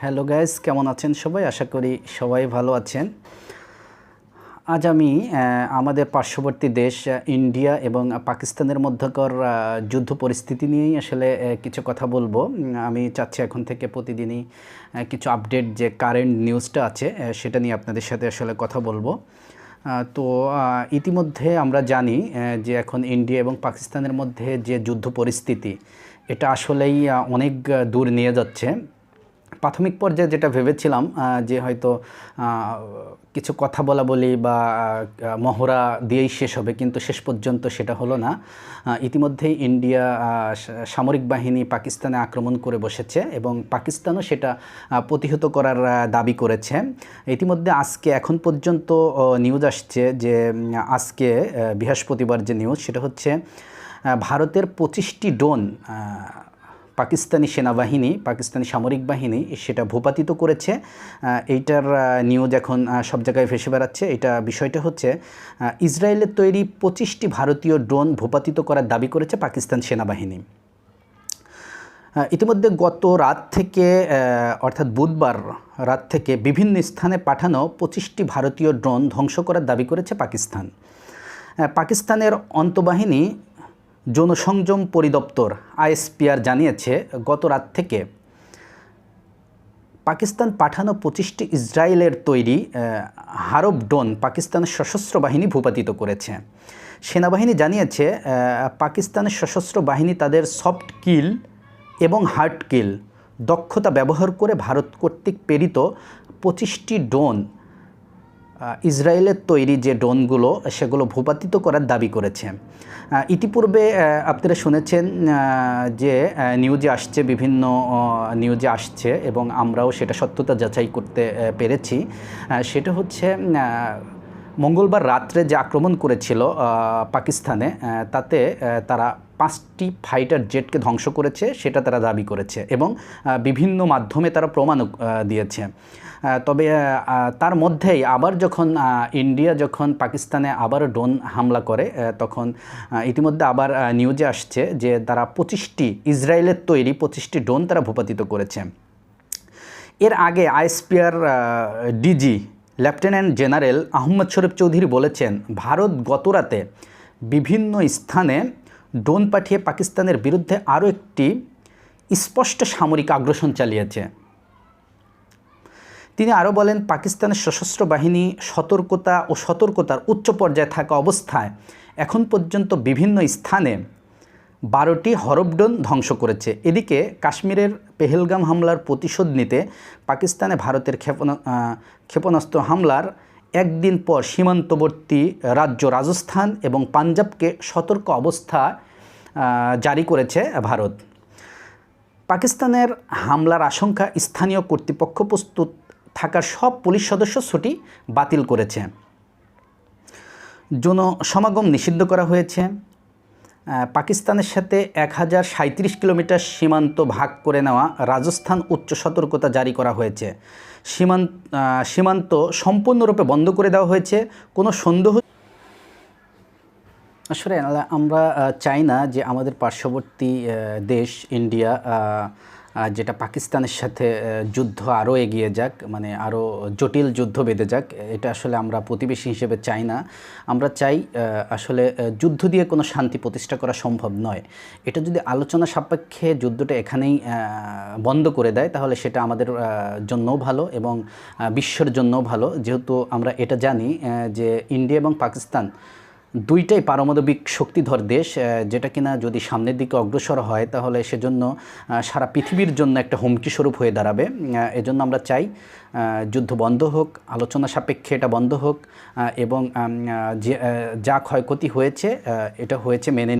Hello guys, কেমন আছেন সবাই? আশা করি সবাই ভালো আছেন। আজ আমি আমাদের পার্শ্ববর্তী দেশ ইন্ডিয়া এবং পাকিস্তানের মধ্যকার যুদ্ধ পরিস্থিতি নিয়েই আসলে কিছু কথা বলবো। আমি চাচ্ছি এখন থেকে প্রতিদিনই কিছু আপডেট যে কারেন্ট নিউজটা আছে সেটা নিয়ে আপনাদের সাথে আসলে কথা বলবো। তো ইতিমধ্যে আমরা জানি যে এখন ইন্ডিয়া এবং পাকিস্তানের মধ্যে যে যুদ্ধ পরিস্থিতি এটা আসলেই অনেক দূর নিয়ে যাচ্ছে। প্রাথমিক পর্যায়ে যেটা ভেবেছিলাম যে হয়তো কিছু কথা বলি বা মহড়া দিয়েই শেষ হবে, কিন্তু শেষ পর্যন্ত সেটা হলো না। ইতিমধ্যেই ইন্ডিয়া সামরিক বাহিনী পাকিস্তানে আক্রমণ করে বসেছে এবং পাকিস্তানও সেটা প্রতিহত করার দাবি করেছে। ইতিমধ্যে আজকে এখন পর্যন্ত নিউজ আসছে যে আজকে বৃহস্পতিবার যে নিউজ সেটা হচ্ছে ভারতের 25টি ড্রোন পাকিস্তানি সেনাবাহিনী, পাকিস্তানি সামরিক বাহিনী সেটা ভূপাতিত করেছে। এইটার নিউজ এখন সব জায়গায় ভেসে বেড়াচ্ছে। বিষয়টা হচ্ছে ইসরায়েলের তৈরি 25টি ভারতীয় ড্রোন ভূপাতিত করার দাবি করেছে পাকিস্তান সেনাবাহিনী। ইতিমধ্যে গত রাত থেকে অর্থাৎ বুধবার রাত থেকে বিভিন্ন স্থানে পাঠানো 25টি ভারতীয় ড্রোন ধ্বংস করার দাবি করেছে পাকিস্তান। পাকিস্তানের অন্তঃবাহিনী জনসংযম পরিদপ্তর আইএসপিআর জানিয়েছে গত রাত থেকে পাকিস্তান পাঠানো 25টি ইসরায়েলের তৈরি হারব ড্রোন পাকিস্তানের সশস্ত্র বাহিনী ভূপাতিত করেছে। সেনাবাহিনী জানিয়েছে পাকিস্তানের সশস্ত্র বাহিনী তাদের সফট কিল এবং হার্ড কিল দক্ষতা ব্যবহার করে ভারত কর্তৃক প্রেরিত 25টি ড্রোন ইসরায়েলের তৈরি যে ড্রোনগুলো সেগুলো ভূপাতিত করার দাবি করেছে। ইতিপূর্বে আপনারা শুনেছেন যে নিউজে আসছে, বিভিন্ন নিউজে আসছে এবং আমরাও সেটা সত্যতা যাচাই করতে পেরেছি। সেটা হচ্ছে মঙ্গলবার রাত্রে যে আক্রমণ করেছিল পাকিস্তানে, তাতে তারা 5টি ফাইটার জেটকে ধ্বংস করেছে সেটা তারা দাবি করেছে এবং বিভিন্ন মাধ্যমে তারা প্রমাণও দিয়েছে। তবে তার মধ্যেই আবার যখন ইন্ডিয়া পাকিস্তানে আবারও ড্রোন হামলা করে, তখন ইতিমধ্যে আবার নিউজে আসছে যে তারা 25টি ইসরায়েলের তৈরি 25টি ড্রোন তারা ভূপাতিত করেছে। এর আগে ISPR DG lieutenant general Ahmed Sharif Chowdhury বলেছেন, ভারত গতরাতে বিভিন্ন স্থানে ড্রোন পাঠিয়ে পাকিস্তানের বিরুদ্ধে আরও একটি স্পষ্ট সামরিক আগ্রাসন চালিয়েছে। তিনি আরও বলেন, পাকিস্তানের সশস্ত্র বাহিনী সতর্কতার উচ্চ পর্যায়ে থাকা অবস্থায় এখন পর্যন্ত বিভিন্ন স্থানে 12টি হরব ড্রোন ধ্বংস করেছে। এদিকে কাশ্মীরের পেহেলগাম হামলার প্রতিশোধ নিতে পাকিস্তানে ভারতের ক্ষেপণাস্ত্র হামলার একদিন পর সীমান্তবর্তী রাজ্য রাজস্থান এবং পাঞ্জাবকে সতর্ক অবস্থা জারি করেছে ভারত। পাকিস্তানের হামলার আশঙ্কা স্থানীয় কর্তৃপক্ষ প্রস্তুত থাকার সব পুলিশ সদস্য ছুটি বাতিল করেছে। জনসমাগম নিষিদ্ধ করা হয়েছে। পাকিস্তানের সাথে 1037 কিলোমিটার সীমান্ত ভাগ করে নেওয়া রাজস্থান উচ্চ সতর্কতা জারি করা হয়েছে। সীমান্ত সম্পূর্ণরূপে বন্ধ করে দেওয়া হয়েছে। কোনো সন্দেহ আসলে আমরা চাই না যে আমাদের পার্শ্ববর্তী দেশ ইন্ডিয়া যেটা পাকিস্তানের সাথে যুদ্ধ আরও এগিয়ে যাক, মানে আরও জটিল যুদ্ধ বেঁধে যাক। এটা আসলে আমরা প্রতিবেশী হিসেবে চাই না। আমরা চাই আসলে যুদ্ধ দিয়ে কোনো শান্তি প্রতিষ্ঠা করা সম্ভব নয়। এটা যদি আলোচনা সাপেক্ষে যুদ্ধটা এখানেই বন্ধ করে দেয় তাহলে সেটা আমাদের জন্যও ভালো এবং বিশ্বের জন্যও ভালো। যেহেতু আমরা এটা জানি যে ইন্ডিয়া এবং পাকিস্তান দুইটাই পারমাণবিক শক্তিধর দেশ, যেটা কিনা যদি সামনের দিকে অগ্রসর হয় তাহলে সেজন্য সারা পৃথিবীর জন্য একটা হুমকি স্বরূপ হয়ে দাঁড়াবে। এজন্য আমরা চাই যুদ্ধ বন্ধ হোক, আলোচনা সাপেক্ষে এটা বন্ধ হোক এবং যা ক্ষয়ক্ষতি হয়েছে এটা হয়েছে মেনে